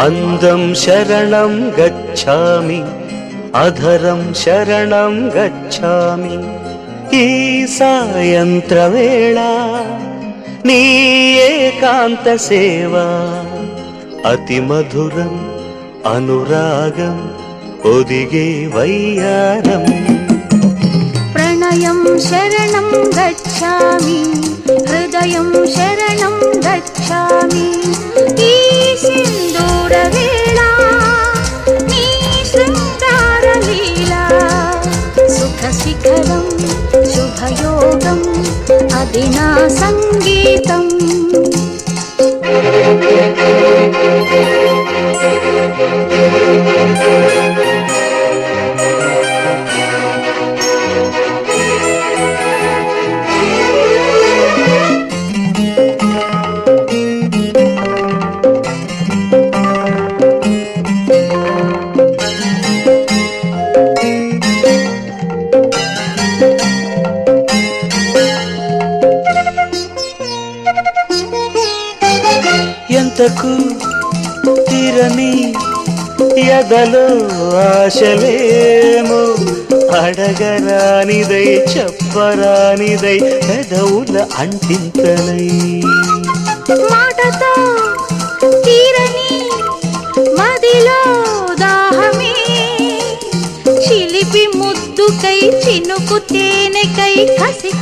అందం శరణం గచ్ఛామి, అధరం శరణం గచ్ఛామి. ఈ సాయంత్రవేళ నీ ఏకాంత సేవ అతి మధురం అనురాగం ఒదిగే వయ్యారం. ప్రణయం శరణం గచ్ఛామి, హృదయం శరణం గచ్ఛామి. ఈ సింధూర వేళ నీ శృంగార లీలా సుఖ శిఖరం శుభయోగం అది నా సంగీతం. ఎంతకు తీరని ఎదలో ఆశలేమో అడగరానిదై చెప్పరానిదై పెదవుల అంటింతలై. మాటతో తీరని మదిలో దాహమే చిలిపి ముద్దుకై చినుకు తేనెకై కసి